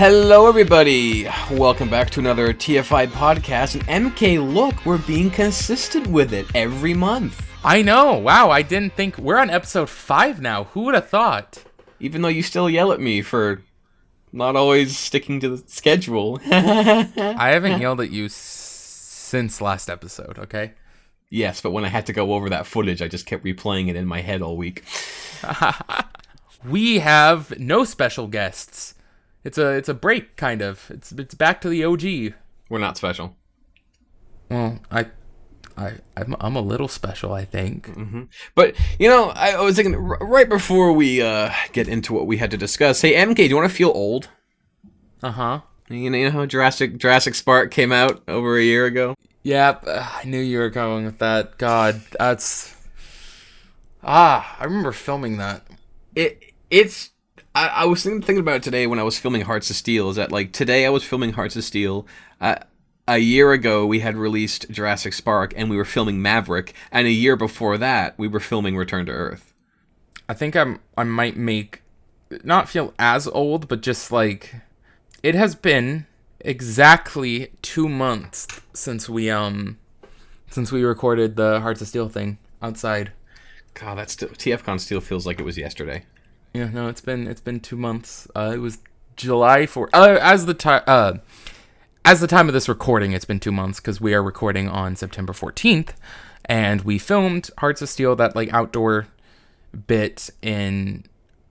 Hello, everybody. Welcome back to another TFI podcast. And MK, look, we're being consistent with it every month. I know. Wow, I didn't think... We're on episode 5 now. Who would have thought? Even though you still yell at me for not always sticking to the schedule. I haven't yelled at you since last episode, okay? Yes, but when I had to go over that footage, I just kept replaying it in my head all week. We have no special guests. It's a break, kind of. It's back to the OG. We're not special. Well, I'm a little special, I think. Mm-hmm. But, you know, I was thinking, right before we get into what we had to discuss, hey, MK, do you want to feel old? Uh-huh. You know how Jurassic Spark came out over a year ago? Yep, I knew you were going with that. God, that's... I remember filming that. I was thinking about it today when I was filming Hearts of Steel, is that, like, today I was filming Hearts of Steel. A year ago, we had released Jurassic Spark, and we were filming Maverick, and a year before that, we were filming Return to Earth. I think I might not feel as old, but just, like, it has been exactly 2 months since we recorded the Hearts of Steel thing outside. God, that's still, TFCon still feels like it was yesterday. Yeah, no, it's been 2 months. It was July 4th. As the time of this recording, it's been 2 months because we are recording on September 14th, and we filmed Hearts of Steel, that like outdoor bit on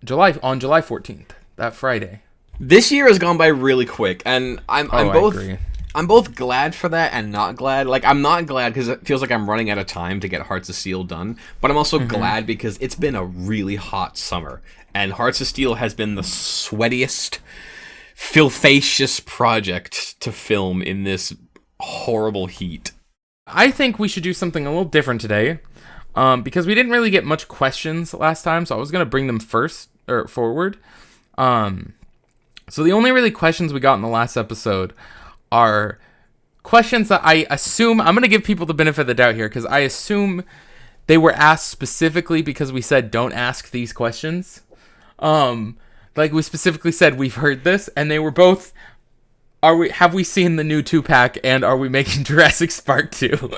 July 14th, that Friday. This year has gone by really quick, and I'm both glad for that and not glad. Like, I'm not glad because it feels like I'm running out of time to get Hearts of Steel done, but I'm also glad because it's been a really hot summer, and Hearts of Steel has been the sweatiest, filthacious project to film in this horrible heat. I think we should do something a little different today, because we didn't really get much questions last time, so I was going to bring them forward. So the only really questions we got in the last episode are questions that I assume... I'm going to give people the benefit of the doubt here, because I assume they were asked specifically because we said don't ask these questions. Like, we specifically said we've heard this, and they were both, have we seen the new 2-pack, and are we making Jurassic Spark 2?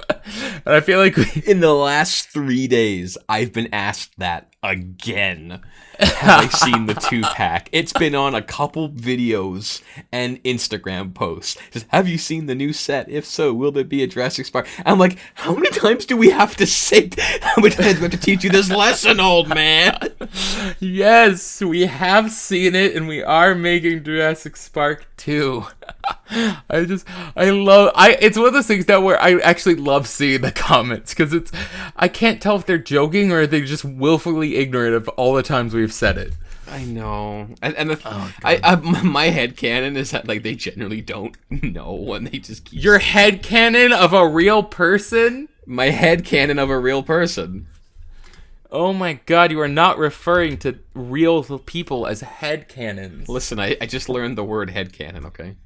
And I feel like in the last 3 days, I've been asked that again. Have I seen the 2-pack? It's been on a couple videos and Instagram posts. Just, have you seen the new set? If so, will there be a Jurassic Spark? I'm like, how many times do we have to say? How many times do we have to teach you this lesson, old man? Yes, we have seen it, and we are making Jurassic Spark 2. It's one of those things now where I actually love seeing the comments, because I can't tell if they're joking or if they're just willfully ignorant of all the times we've said it. I know, and my headcanon is that, like, they generally don't know, and they just keep... Your headcanon of a real person? My headcanon of a real person. Oh my god, you are not referring to real people as headcanons. Listen, I just learned the word headcanon, okay?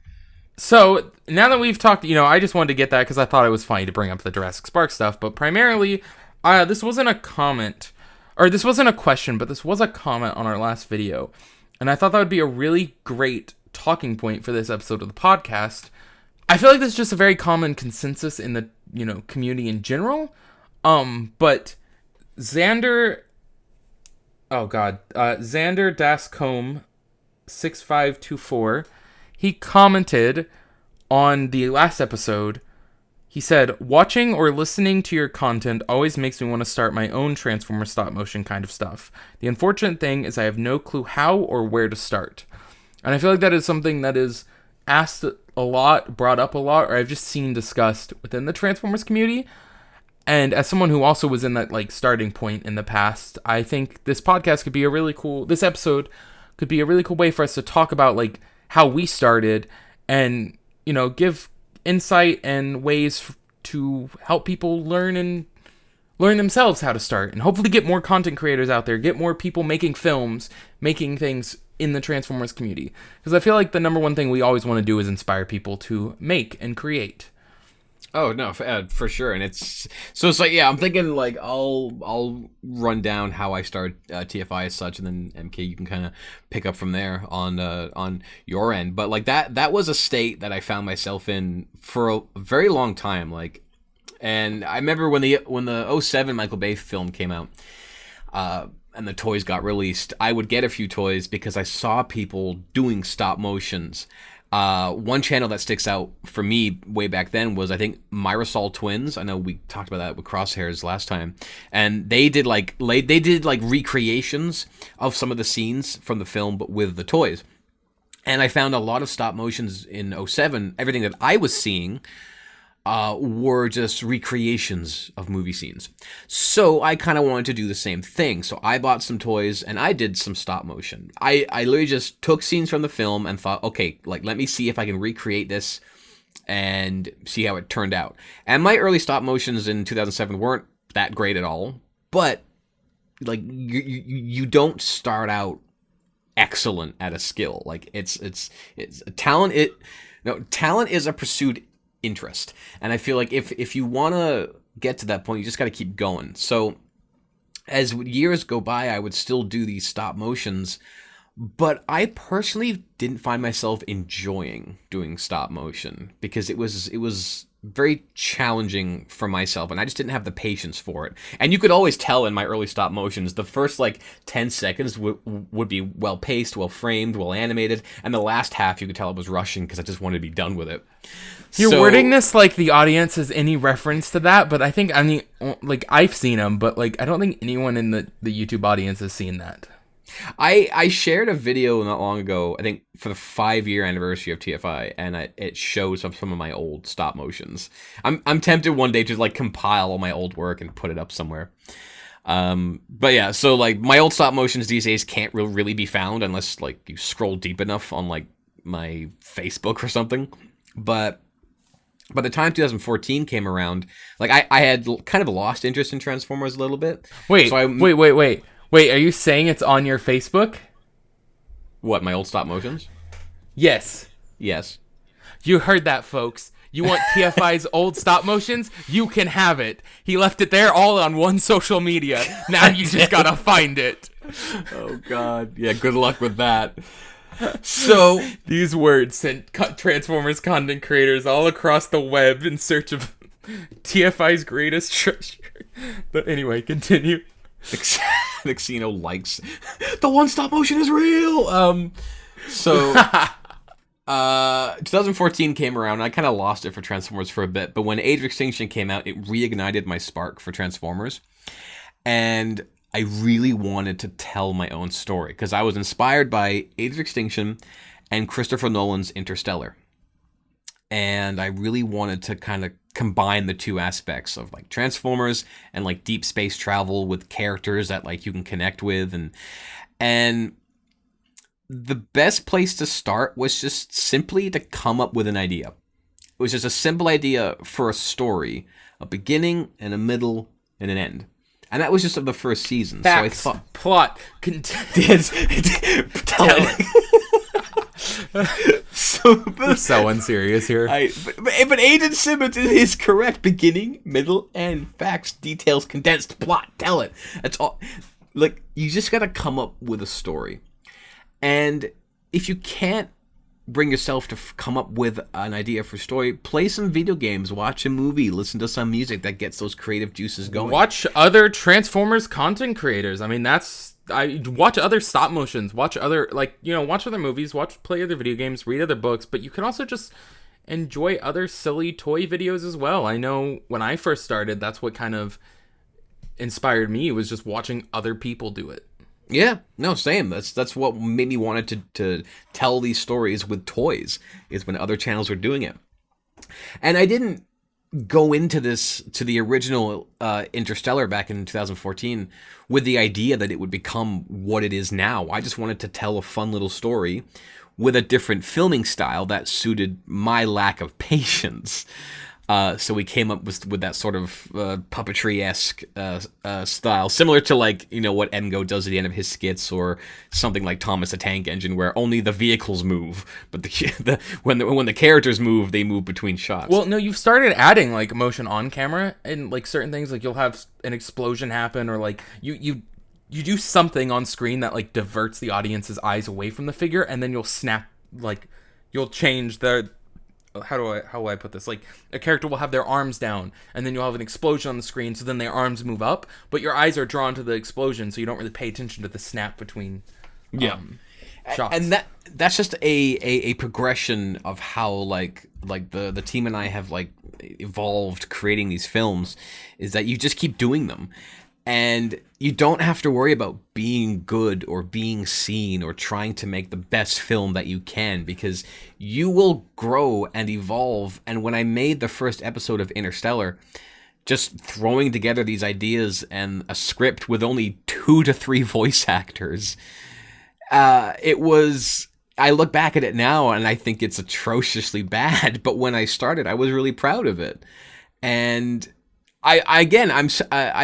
So, now that we've talked, I just wanted to get that because I thought it was funny to bring up the Jurassic Spark stuff, but primarily, this wasn't a comment, or this wasn't a question, but this was a comment on our last video, and I thought that would be a really great talking point for this episode of the podcast. I feel like this is just a very common consensus in the, community in general, but Xander Dascombe 6524, he commented on the last episode. He said, watching or listening to your content always makes me want to start my own Transformers stop motion kind of stuff. The unfortunate thing is I have no clue how or where to start. And I feel like that is something that is asked a lot, brought up a lot, or I've just seen discussed within the Transformers community. And as someone who also was in that, like, starting point in the past, I think this podcast could be this episode could be a really cool way for us to talk about, like, how we started and, give insight and ways to help people learn themselves how to start, and hopefully get more content creators out there, get more people making films, making things in the Transformers community. Because I feel like the number one thing we always want to do is inspire people to make and create. Oh no, for sure, and it's like yeah, I'm thinking like I'll run down how I started TFI as such, and then MK you can kind of pick up from there on your end. But like that was a state that I found myself in for a very long time, like, and I remember when the '07 Michael Bay film came out, and the toys got released, I would get a few toys because I saw people doing stop motions. One channel that sticks out for me way back then was, I think, Mirasol Twins. I know we talked about that with Crosshairs last time, and they did like recreations of some of the scenes from the film, but with the toys. And I found a lot of stop motions in '07. Everything that I was seeing were just recreations of movie scenes. So I kind of wanted to do the same thing. So I bought some toys and I did some stop motion. I literally just took scenes from the film and thought, okay, like let me see if I can recreate this and see how it turned out. And my early stop motions in 2007 weren't that great at all, but like you don't start out excellent at a skill. Like it's talent. Talent is a pursued interest, and I feel like if you want to get to that point, you just got to keep going. So as years go by, I would still do these stop motions, but I personally didn't find myself enjoying doing stop motion because it was very challenging for myself, and I just didn't have the patience for it. And you could always tell in my early stop motions, the first like 10 seconds would be well paced, well framed, well animated, and the last half you could tell I was rushing because I just wanted to be done with it. You're wording this like the audience has any reference to that, but I think, I mean, like, I've seen them, but like I don't think anyone in the YouTube audience has seen that. I shared a video not long ago, I think for the 5-year anniversary of TFI, and it shows some of my old stop motions. I'm tempted one day to like compile all my old work and put it up somewhere. But yeah, so like my old stop motions these days can't really be found unless like you scroll deep enough on like my Facebook or something. But by the time 2014 came around, like I had kind of lost interest in Transformers a little bit. Wait, Wait, are you saying it's on your Facebook? What, my old stop motions? Yes. Yes. You heard that, folks. You want TFI's old stop motions? You can have it. He left it there all on one social media. Now you just gotta find it. Oh, God. Yeah, good luck with that. So these words sent Transformers content creators all across the web in search of TFI's greatest treasure. But anyway, continue. Nixino likes the one stop motion is real. So 2014 came around and I kind of lost it for Transformers for a bit, but when Age of Extinction came out, it reignited my spark for Transformers, and I really wanted to tell my own story because I was inspired by Age of Extinction and Christopher Nolan's Interstellar, and I really wanted to kind of combine the two aspects of like Transformers and like deep space travel with characters that like you can connect with, and the best place to start was just simply to come up with an idea. It was just a simple idea for a story, a beginning and a middle and an end. And that was just of the first season. Facts, so I thought plot, tell it. We're so unserious here. But Aiden Simmons is correct. Beginning, middle, end. Facts, details, condensed, plot. Tell it. That's all. Like, you just gotta come up with a story. And if you can't bring yourself to come up with an idea for story, play some video games, watch a movie, listen to some music that gets those creative juices going. Watch other Transformers content creators. I mean, watch other stop motions, watch other, like, you know, watch other movies, play other video games, read other books, but you can also just enjoy other silly toy videos as well. I know when I first started, that's what kind of inspired me, was just watching other people do it. Yeah, no, same. That's what made me wanted to tell these stories with toys, is when other channels were doing it. And I didn't go into the original Interstellar back in 2014 with the idea that it would become what it is now. I just wanted to tell a fun little story with a different filming style that suited my lack of patience. So we came up with that sort of puppetry-esque style, similar to like what Engo does at the end of his skits, or something like Thomas the Tank Engine, where only the vehicles move, but when the characters move, they move between shots. Well, no, you've started adding like motion on camera and like certain things, like you'll have an explosion happen, or like you do something on screen that like diverts the audience's eyes away from the figure, and then you'll snap, like you'll change the how will I put this? Like a character will have their arms down, and then you'll have an explosion on the screen, so then their arms move up, but your eyes are drawn to the explosion, so you don't really pay attention to the snap between shots. And that's just a progression of how like the team and I have like evolved creating these films, is that you just keep doing them. And you don't have to worry about being good or being seen or trying to make the best film that you can, because you will grow and evolve. And when I made the first episode of Interstellar, just throwing together these ideas and a script with only 2 to 3 voice actors, it was... I look back at it now and I think it's atrociously bad, but when I started, I was really proud of it. And I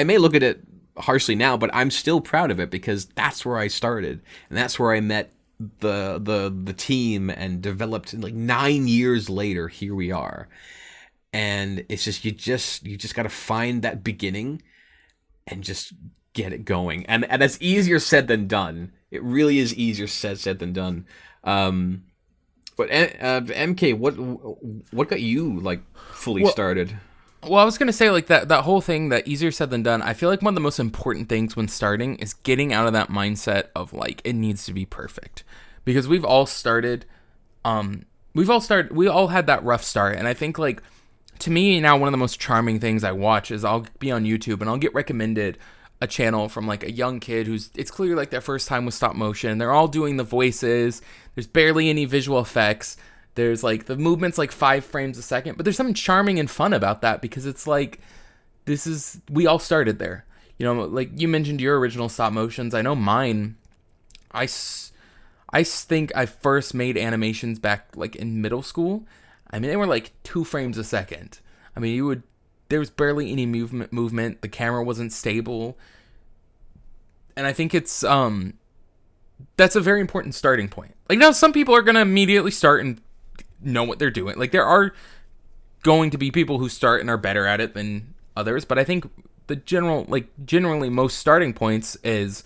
may look at it harshly now, but I'm still proud of it, because that's where I started, and that's where I met the team and developed. Like 9 years later, here we are, and it's just you just got to find that beginning and just get it going. And that's easier said than done. It really is easier said than done. But MK, what got you like fully started? Well, I was going to say, like, that whole thing, that easier said than done, I feel like one of the most important things when starting is getting out of that mindset of, like, it needs to be perfect. Because we all had that rough start. And I think, like, to me now, one of the most charming things I watch is I'll be on YouTube and I'll get recommended a channel from, like, a young kid it's clearly, like, their first time with stop motion. They're all doing the voices. There's barely any visual effects. There's, like, the movement's, like, 5 frames a second. But there's something charming and fun about that, because it's, like, we all started there. You know, like, you mentioned your original stop motions. I know mine, I think I first made animations back, like, in middle school. I mean, they were, like, 2 frames a second. I mean, there was barely any movement. The camera wasn't stable. And I think it's, that's a very important starting point. Like, now some people are going to immediately start and know what they're doing. Like, there are going to be people who start and are better at it than others, but I think generally most starting points is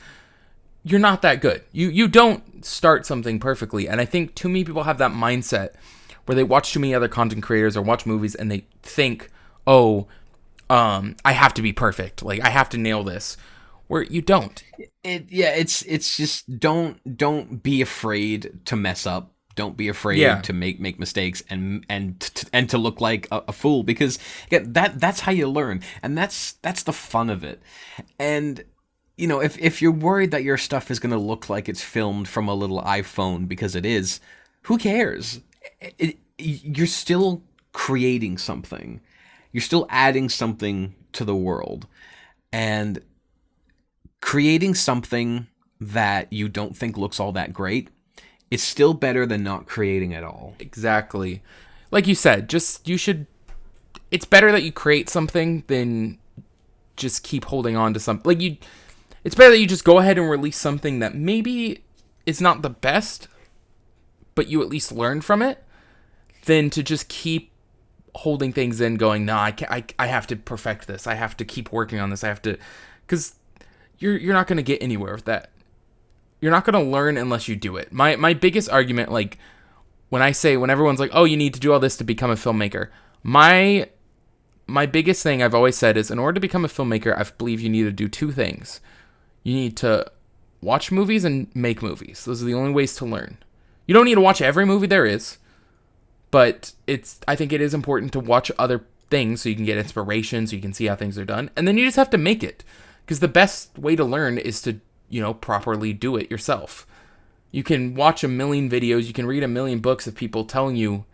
you're not that good. You don't start something perfectly, and I think too many people have that mindset where they watch too many other content creators or watch movies and they think, I have to be perfect. Like, I have to nail this. Where you don't. It's just don't be afraid to mess up. Don't be afraid to make mistakes and to look like a fool, because again, that's how you learn, and that's the fun of it. And if you're worried that your stuff is going to look like it's filmed from a little iPhone, because it is, who cares? You're still creating something. You're still adding something to the world, and creating something that you don't think looks all that great, it's still better than not creating at all. Exactly. Like you said, it's better that you create something than just keep holding on to something. It's better that you just go ahead and release something that maybe is not the best, but you at least learn from it, than to just keep holding things in going, no, I have to perfect this. I have to keep working on this. I have to, because you're not going to get anywhere with that. You're not going to learn unless you do it. My biggest argument, like, when everyone's like, oh, you need to do all this to become a filmmaker, my biggest thing I've always said is, in order to become a filmmaker, I believe you need to do 2 things. You need to watch movies and make movies. Those are the only ways to learn. You don't need to watch every movie there is, but I think it is important to watch other things so you can get inspiration, so you can see how things are done. And then you just have to make it, because the best way to learn is to properly do it yourself. You can watch a million videos, you can read a million books of people telling you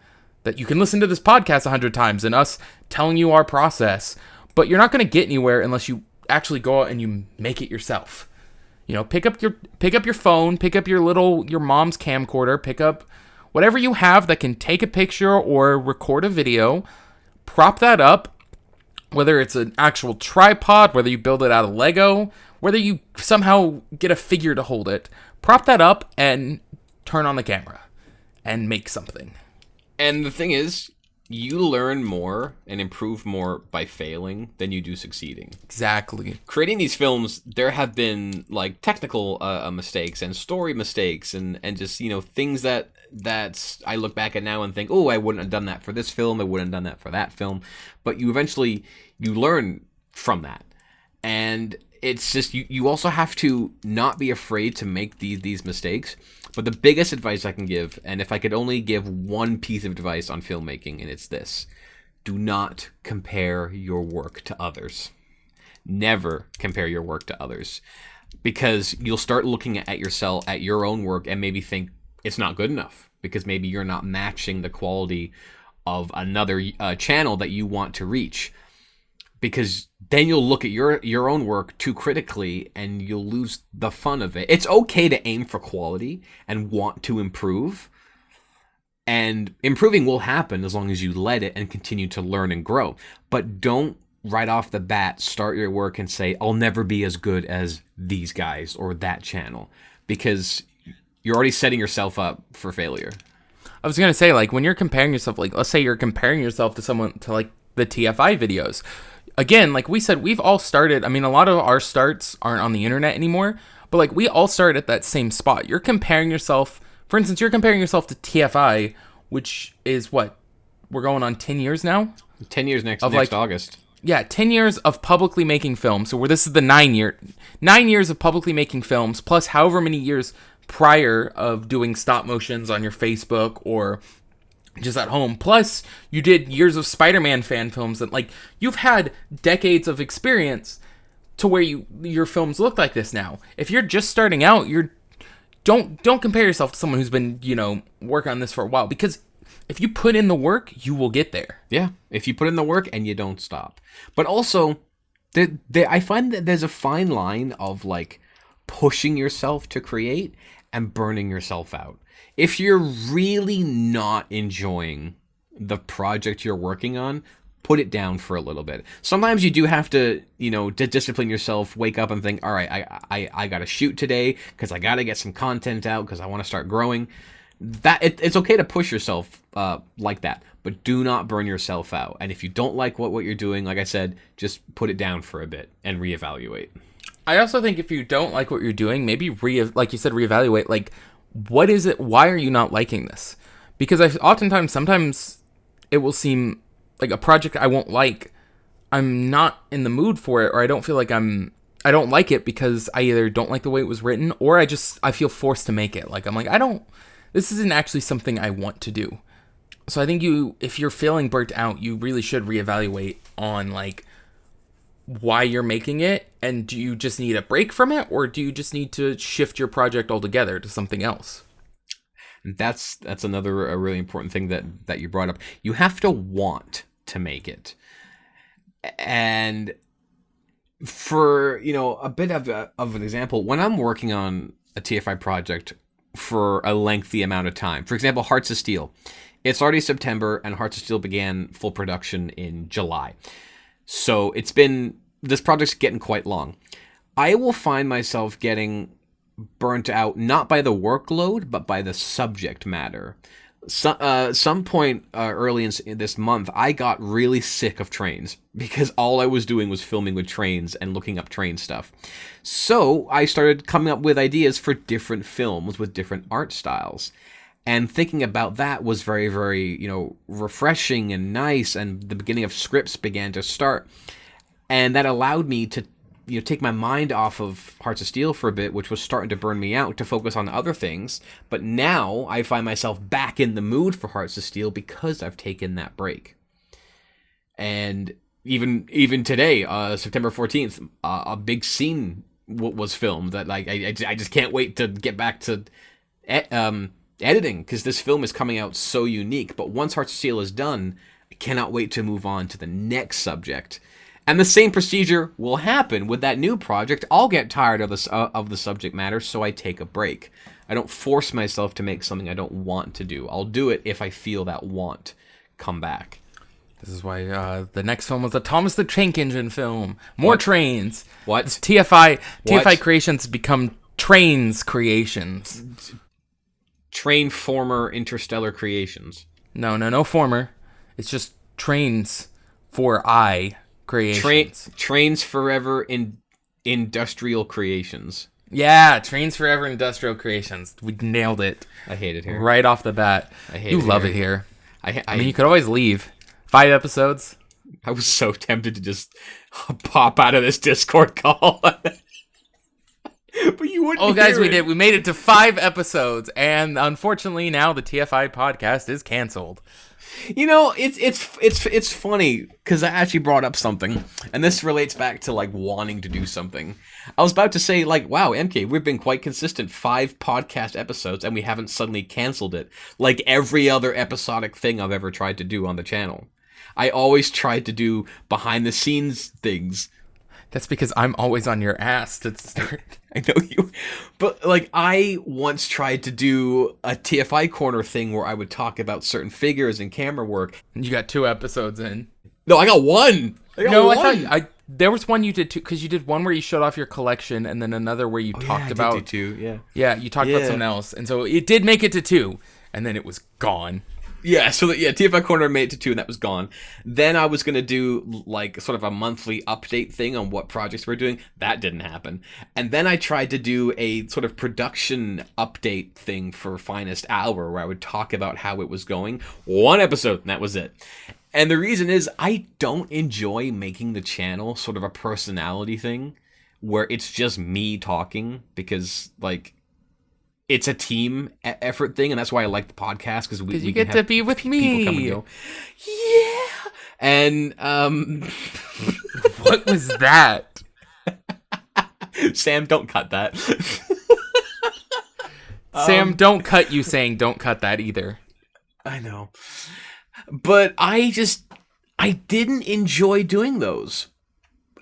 that you can listen to this podcast 100 times and us telling you our process, but you're not going to get anywhere unless you actually go out and you make it yourself. Pick up your phone, pick up your mom's camcorder, pick up whatever you have that can take a picture or record a video, prop that up, whether it's an actual tripod, whether you build it out of Lego, whether you somehow get a figure to hold it, prop that up and turn on the camera and make something. And the thing is, you learn more and improve more by failing than you do succeeding. Exactly. Creating these films, there have been like technical mistakes and story mistakes and just, things that I look back at now and think, oh, I wouldn't have done that for this film. I wouldn't have done that for that film. But you learn from that. And it's just, you also have to not be afraid to make these mistakes. But the biggest advice I can give, and if I could only give one piece of advice on filmmaking, and it's this: do not compare your work to others. Never compare your work to others. Because you'll start looking at yourself, at your own work, and maybe think it's not good enough. Because maybe you're not matching the quality of another channel that you want to reach. Because then you'll look at your own work too critically and you'll lose the fun of it. It's okay to aim for quality and want to improve. And improving will happen as long as you let it and continue to learn and grow. But don't right off the bat start your work and say, I'll never be as good as these guys or that channel. Because you're already setting yourself up for failure. I was going to say, like, when you're comparing yourself, like, let's say you're comparing yourself to someone, to, like, the TFI videos. Again, like we said, we've all started. I mean, a lot of our starts aren't on the internet anymore, but like we all start at that same spot. You're comparing yourself, for instance, you're comparing yourself to TFI, which is what? We're going on 10 years now? 10 years next August. Yeah, 10 years of publicly making films. So this is the 9 years of publicly making films, plus however many years prior of doing stop motions on your Facebook or just at home. Plus, you did years of Spider-Man fan films, and like you've had decades of experience to where your films look like this now. If you're just starting out, don't compare yourself to someone who's been, working on this for a while, because if you put in the work, you will get there. Yeah, if you put in the work and you don't stop. But also, I find that there's a fine line of like pushing yourself to create and burning yourself out. If you're really not enjoying the project you're working on, put it down for a little bit. Sometimes you do have to, discipline yourself, wake up and think, all right, I got to shoot today because I got to get some content out because I want to start growing. It's okay to push yourself like that, but do not burn yourself out. And if you don't like what you're doing, like I said, just put it down for a bit and reevaluate. I also think if you don't like what you're doing, maybe like you said, reevaluate, like, what is it? Why are you not liking this? Because sometimes it will seem like a project I won't like. I'm not in the mood for it, or I don't feel like I don't like it because I either don't like the way it was written, or I feel forced to make it. Like, I'm like, this isn't actually something I want to do. So I think if you're feeling burnt out, you really should reevaluate on like why you're making it, and do you just need a break from it, or do you just need to shift your project altogether to something else? That's another a really important thing that you brought up. You have to want to make it. And for, a bit of an example, when I'm working on a TFI project for a lengthy amount of time, for example, Hearts of Steel, it's already September and Hearts of Steel began full production in July. So this project's getting quite long. I will find myself getting burnt out, not by the workload, but by the subject matter. Some point early in this month, I got really sick of trains because all I was doing was filming with trains and looking up train stuff. So I started coming up with ideas for different films with different art styles. And thinking about that was very, very, refreshing and nice. And the beginning of scripts began to start. And that allowed me to, take my mind off of Hearts of Steel for a bit, which was starting to burn me out, to focus on other things. But now I find myself back in the mood for Hearts of Steel because I've taken that break. And even today, September 14th, a big scene was filmed that I just can't wait to get back to editing, because this film is coming out so unique. But once Hearts of Steel is done, I cannot wait to move on to the next subject. And the same procedure will happen with that new project. I'll get tired of the subject matter, so I take a break. I don't force myself to make something I don't want to do. I'll do it if I feel that want come back. This is why the next film was a Thomas the Tank Engine film. More trains. What? TFI Creations become Trains Creations. Train former Interstellar Creations. No former. It's just Trains for I Creations. Trains Forever Industrial Creations. Yeah, Trains Forever Industrial Creations. We nailed it. I hate it here. Right off the bat. I hate you it love here. it here. I mean, you could always leave. 5 episodes. I was so tempted to just pop out of this Discord call. But you wouldn't. Oh, guys, hear we it. did. We made it to 5 episodes, and unfortunately, now the TFI podcast is canceled. You know, it's funny because I actually brought up something, and this relates back to like wanting to do something. I was about to say, like, wow, MK, we've been quite consistent, 5 podcast episodes, and we haven't suddenly canceled it like every other episodic thing I've ever tried to do on the channel. I always tried to do behind the scenes things. That's because I'm always on your ass to start. I know you, but like I once tried to do a TFI corner thing where I would talk about certain figures and camera work. You got 2 episodes in. No, I got one. I thought there was one you did 2 because you did one where you showed off your collection and then another where you talked about. I did do 2, yeah. Yeah, you talked about something else, and so it did make it to 2, and then it was gone. Yeah, so TFI Corner made it to 2 and that was gone. Then I was going to do like sort of a monthly update thing on what projects we're doing. That didn't happen. And then I tried to do a sort of production update thing for Finest Hour where I would talk about how it was going. 1 episode, and that was it. And the reason is I don't enjoy making the channel sort of a personality thing where it's just me talking because like it's a team effort thing, and that's why I like the podcast because we get to be with me. People come and go. Yeah, and what was that? Sam, don't cut that. Sam, don't cut you saying don't cut that either. I know, but I didn't enjoy doing those,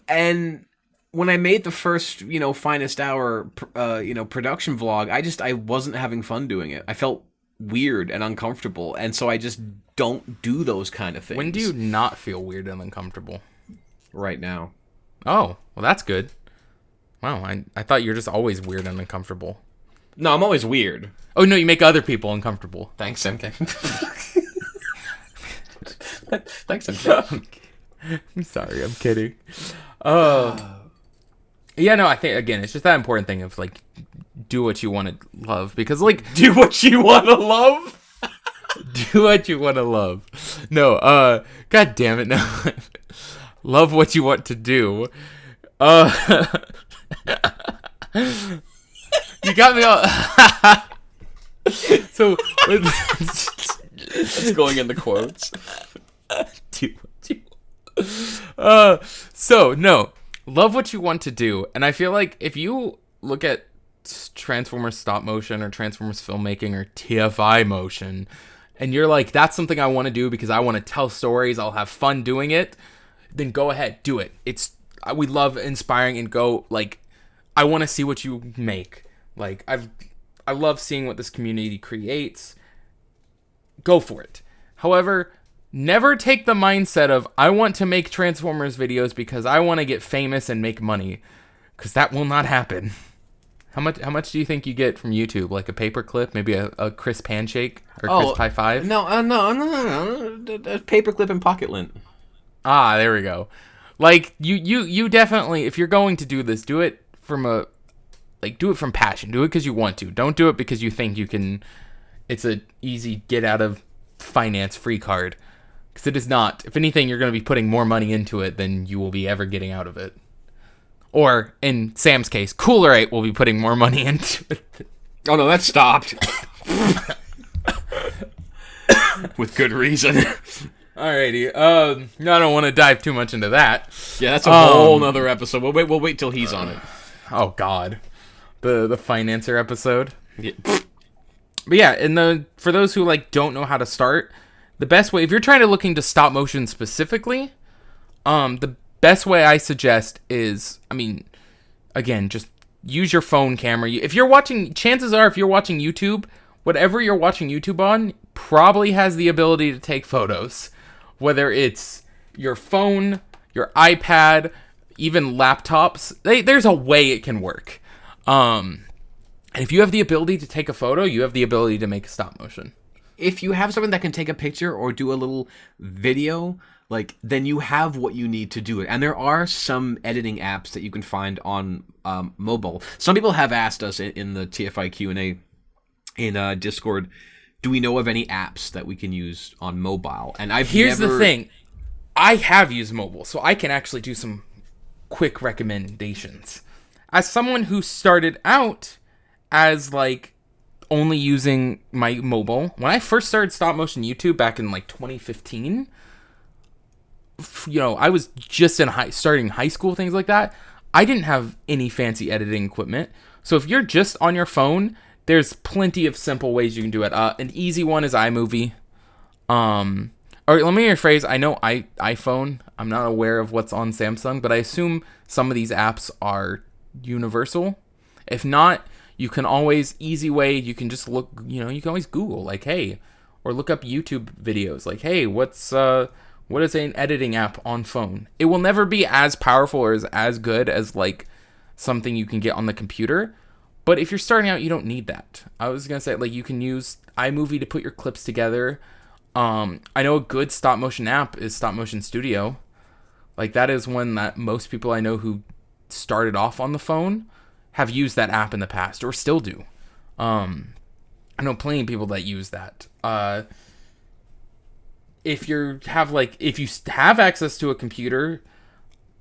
and when I made the first, Finest Hour, production vlog, I wasn't having fun doing it. I felt weird and uncomfortable, and so I just don't do those kind of things. When do you not feel weird and uncomfortable? Right now. Oh, well, that's good. Wow, I thought you were just always weird and uncomfortable. No, I'm always weird. Oh, no, you make other people uncomfortable. Thanks, MK. Thanks, MK. I'm sorry, I'm kidding. Yeah, no, I think, again, it's just that important thing of, like, do what you want to love. Because, like... Do what you want to love? Do what you want to love. No, God damn it, no. Love what you want to do. You got me all... So... It's going in the quotes. Do what you... So, no. Love what you want to do, and I feel like if you look at Transformers stop motion or Transformers filmmaking or TFI motion, and you're like, that's something I want to do because I want to tell stories, I'll have fun doing it, then go ahead, do it. We love inspiring and go, like, I want to see what you make. Like, I love seeing what this community creates. Go for it. However, never take the mindset of, I want to make Transformers videos because I want to get famous and make money. Because that will not happen. How much do you think you get from YouTube? Like a paperclip? Maybe a crisp handshake? Or crisp high five? No. Paperclip and pocket lint. Ah, there we go. Like, you definitely, if you're going to do this, do it from do it from passion. Do it because you want to. Don't do it because you think you can, it's a easy get out of finance free card. Because it is not. If anything, you're going to be putting more money into it than you will be ever getting out of it. Or, in Sam's case, Cooler 8 will be putting more money into it. Oh no, that stopped. With good reason. Alrighty. I don't want to dive too much into that. Yeah, that's a whole nother episode. We'll wait till he's on it. Oh God, the Financer episode. Yeah. But yeah, and for those who don't know how to start, the best way, if you're looking to stop motion specifically, the best way I suggest is, again, just use your phone camera. If you're watching, chances are, if you're watching YouTube, whatever you're watching YouTube on probably has the ability to take photos. whether it's your phone, your iPad, even laptops. There's a way it can work. And if you have the ability to take a photo, you have the ability to make a stop motion. If you have something that can take a picture or do a little video, like, then you have what you need to do it. And there are some editing apps that you can find on mobile. Some people have asked us in the TFI Q&A in Discord, do we know of any apps that we can use on mobile? And Here's the thing. I have used mobile, so I can actually do some quick recommendations. As someone who started out as, like, only using my mobile, when I first started stop motion YouTube back in, like, 2015, I was just starting high school, things like that. I didn't have any fancy editing equipment. So if you're just on your phone, there's plenty of simple ways you can do it. An easy one is iMovie. Or let me rephrase. I know iPhone. I'm not aware of what's on Samsung, but I assume some of these apps are universal. If not, you can always, easy way, you can just look, you can always Google, like, hey, or look up YouTube videos, like, hey, what is an editing app on phone? It will never be as powerful or as good as, like, something you can get on the computer. But if you're starting out, you don't need that. I was going to say, like, you can use iMovie to put your clips together. I know a good stop motion app is Stop Motion Studio. Like, that is one that most people I know who started off on the phone have used that app in the past or still do. I know plenty of people that use that. If you have access to a computer,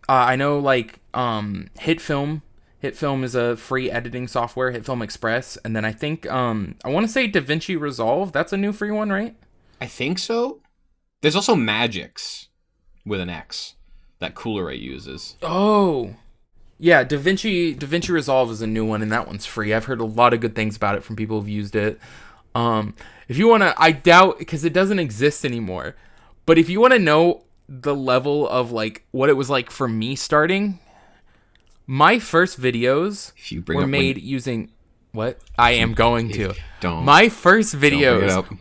I know, like, HitFilm is a free editing software, HitFilm Express, and then I think I want to say DaVinci Resolve, that's a new free one, right? I think so. There's also Magix with an X that Cooler Ray uses. Oh, yeah, DaVinci Resolve is a new one, and that one's free. I've heard a lot of good things about it from people who've used it. If you want to, I doubt, because it doesn't exist anymore, but if you want to know the level of, like, what it was like for me starting, my first videos were made using... What? I am going to. Don't. My first videos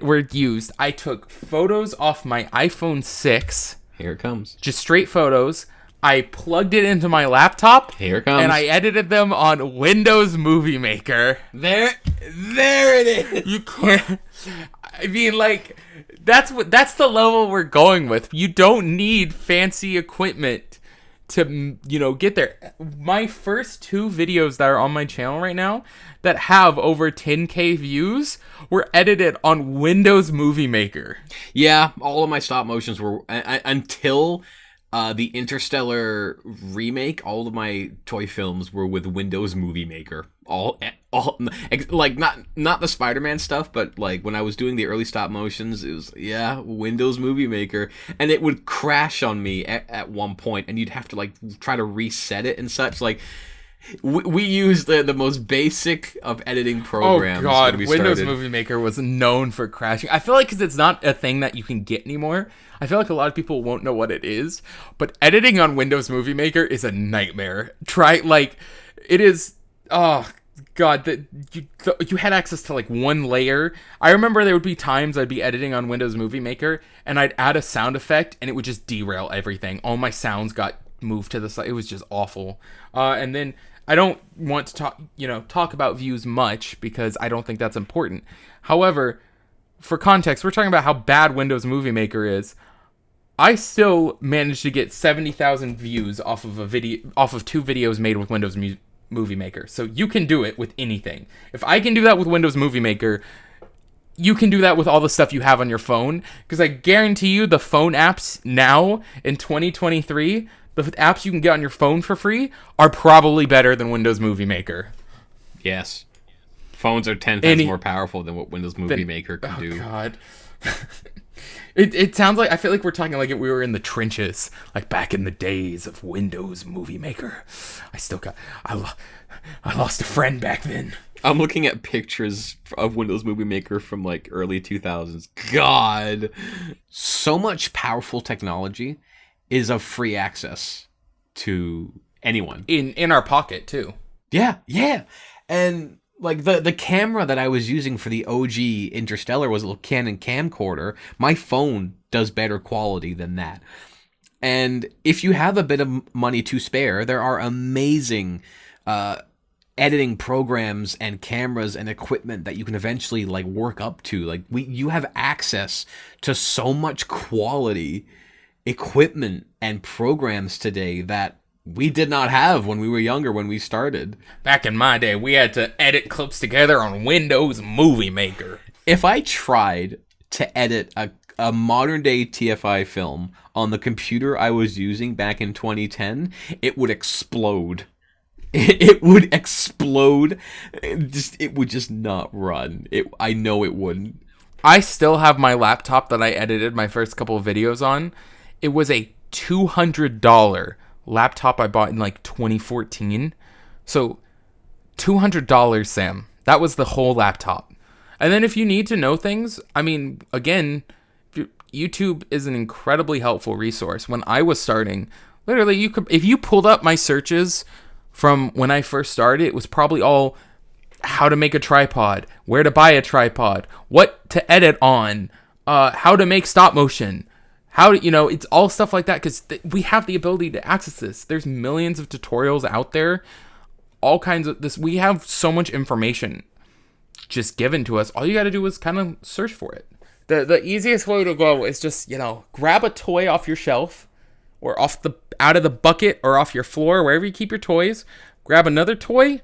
were used. I took photos off my iPhone 6. Here it comes. Just straight photos. I plugged it into my laptop. Here it comes. And I edited them on Windows Movie Maker. There it is. You can't. I mean, like, that's the level we're going with. You don't need fancy equipment to, get there. My first two videos that are on my channel right now that have over 10K views were edited on Windows Movie Maker. Yeah, all of my stop motions were until the Interstellar remake. All of my toy films were with Windows Movie Maker. All like not the Spider-Man stuff, but like when I was doing the early stop motions, it was Windows Movie Maker, and it would crash on me at one point, and you'd have to, like, try to reset it and such. Like, we used the most basic of editing programs. Oh god, Windows Movie Maker was known for crashing. I feel like because it's not a thing that you can get anymore, I feel like a lot of people won't know what it is, but editing on Windows Movie Maker is a nightmare. It is. Oh god, you had access to, like, one layer. I remember there would be times I'd be editing on Windows Movie Maker and I'd add a sound effect and it would just derail everything. All my sounds got moved to the side. It was just awful. And then I don't want to talk about views much because I don't think that's important. However, for context, we're talking about how bad Windows Movie Maker is. I still managed to get 70,000 views off of two videos made with Windows Movie Maker. So you can do it with anything. If I can do that with Windows Movie Maker, you can do that with all the stuff you have on your phone. Because I guarantee you the phone apps now in 2023, the apps you can get on your phone for free are probably better than Windows Movie Maker. Yes. Phones are 10 times more powerful than what Windows Movie Maker can do. Oh, God. It sounds like, I feel like we're talking like we were in the trenches, like back in the days of Windows Movie Maker. I lost a friend back then. I'm looking at pictures of Windows Movie Maker from, like, early 2000s. God. So much powerful technology is of free access to anyone. In our pocket, too. Yeah. And, like, the camera that I was using for the OG Interstellar was a little Canon camcorder. My phone does better quality than that. And if you have a bit of money to spare, there are amazing editing programs and cameras and equipment that you can eventually like work up to. Like you have access to so much quality equipment and programs today that we did not have when we were younger, when we started. Back in my day, we had to edit clips together on Windows Movie Maker. If I tried to edit a modern day TFI film on the computer I was using back in 2010, it would explode. It would explode. It would just not run. I know it wouldn't. I still have my laptop that I edited my first couple of videos on. It was a $200 laptop I bought in like 2014. So $200, Sam. That was the whole laptop. And then if you need to know things, I mean, again, YouTube is an incredibly helpful resource. When I was starting, literally, if you pulled up my searches from when I first started, it was probably all how to make a tripod, where to buy a tripod, what to edit on, how to make stop motion, how to, it's all stuff like that, because we have the ability to access this. There's millions of tutorials out there, all kinds of this. We have so much information just given to us. All you got to do is kind of search for it. The easiest way to go is just, grab a toy off your shelf or out of the bucket or off your floor, wherever you keep your toys. Grab another toy,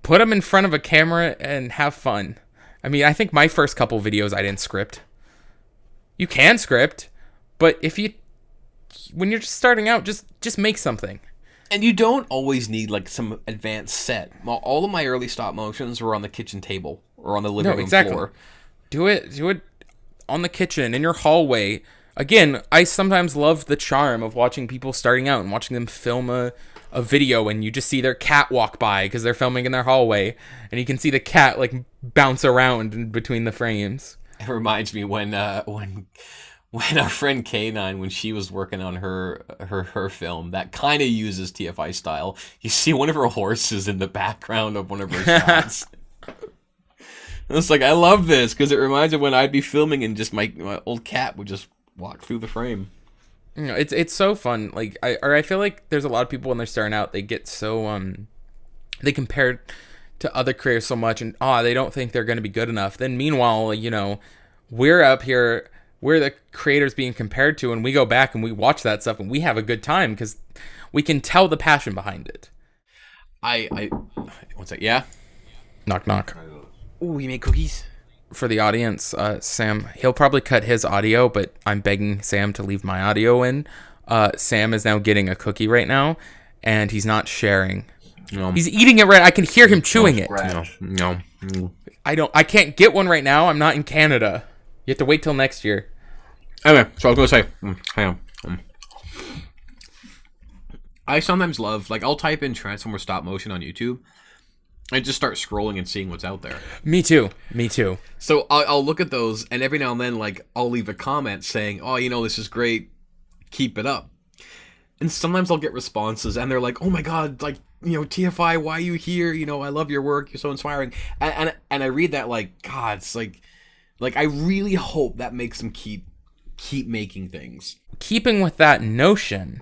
put them in front of a camera, and have fun. I mean, I think my first couple videos I didn't script. You can script, but when you're just starting out, just make something. And you don't always need like some advanced set. All of my early stop motions were on the kitchen table or on the living room floor. Do it on the kitchen, in your hallway. Again, I sometimes love the charm of watching people starting out and watching them film a video, and you just see their cat walk by because they're filming in their hallway, and you can see the cat like bounce around in between the frames. It reminds me when our friend K9, when she was working on her film that kind of uses TFI style, you see one of her horses in the background of one of her shots. It's like, I love this because it reminds me when I'd be filming and just my old cat would just walk through the frame. It's so fun. Like I feel like there's a lot of people when they're starting out, they get so they compare to other creators so much, and they don't think they're going to be good enough. Then meanwhile, we're up here, we're the creators being compared to, and we go back and we watch that stuff and we have a good time because we can tell the passion behind it. What's that? Yeah. Knock knock. Ooh, you make cookies? For the audience, Sam, he'll probably cut his audio, but I'm begging Sam to leave my audio in. Sam is now getting a cookie right now, and he's not sharing. No. He's eating it right. I can hear him chewing it. No. I can't get one right now. I'm not in Canada. You have to wait till next year. Anyway, so I was going to say, hang on. I sometimes love, I'll type in Transformer stop motion on YouTube, and just start scrolling and seeing what's out there. Me too. So I'll look at those, and every now and then, I'll leave a comment saying, oh, this is great, keep it up. And sometimes I'll get responses, and they're like, oh my god, TFI, why are you here? I love your work, you're so inspiring. And I read that God, it's I really hope that makes them keep making things. Keeping with that notion,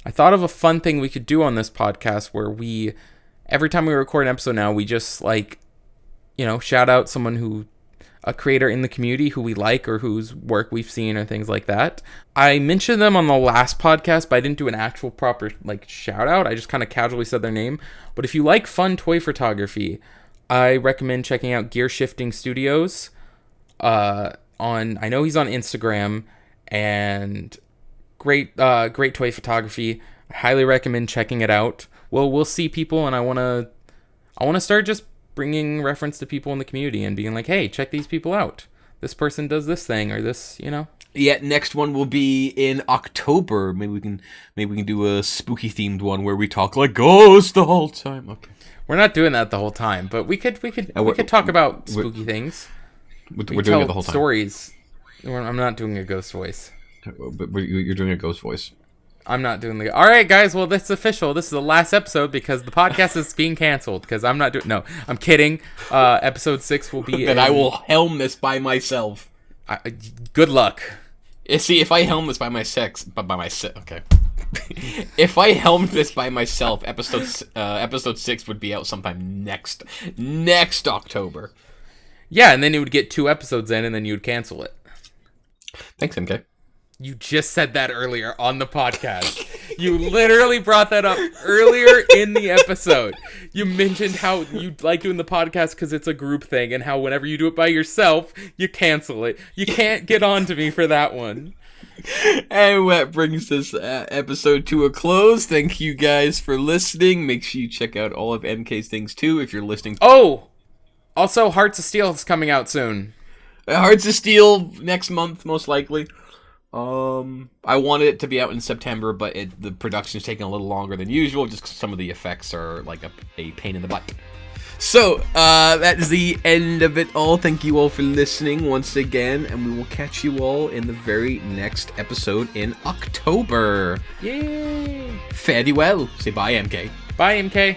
I thought of a fun thing we could do on this podcast where every time we record an episode now, we just shout out someone a creator in the community who we like or whose work we've seen or things like that. I mentioned them on the last podcast, but I didn't do an actual proper shout out. I just kind of casually said their name. But if you like fun toy photography, I recommend checking out Gear Shifting Studios. I know he's on Instagram, and great toy photography. I highly recommend checking it out. Well, we'll see people, and I want to start just bringing reference to people in the community and being like, hey, check these people out. This person does this thing or this, Yeah, next one will be in October. Maybe we can do a spooky themed one where we talk like ghosts the whole time. Okay. We're not doing that the whole time, but we could talk about spooky things. We're doing it the whole time. Stories. I'm not doing a ghost voice. But you're doing a ghost voice. I'm not doing the... All right, guys. Well, this is official. This is the last episode because the podcast is being canceled because I'm not doing... No, I'm kidding. Episode 6 will be... Then I will helm this by myself. Good luck. See, if I helm this by myself, okay. If I helmed this by myself, episode 6 would be out sometime next October. Yeah, and then you would get 2 episodes in, and then you would cancel it. Thanks, MK. You just said that earlier on the podcast. You literally brought that up earlier in the episode. You mentioned how you like doing the podcast because it's a group thing, and how whenever you do it by yourself, you cancel it. You can't get on to me for that one. And that brings this episode to a close. Thank you guys for listening. Make sure you check out all of MK's things too if you're listening. Oh! Also, Hearts of Steel is coming out soon. Hearts of Steel next month, most likely. I wanted it to be out in September, but the production is taking a little longer than usual, just because some of the effects are like a pain in the butt. So, that is the end of it all. Thank you all for listening once again, and we will catch you all in the very next episode in October. Yay! Fare thee well. Say bye, MK. Bye, MK.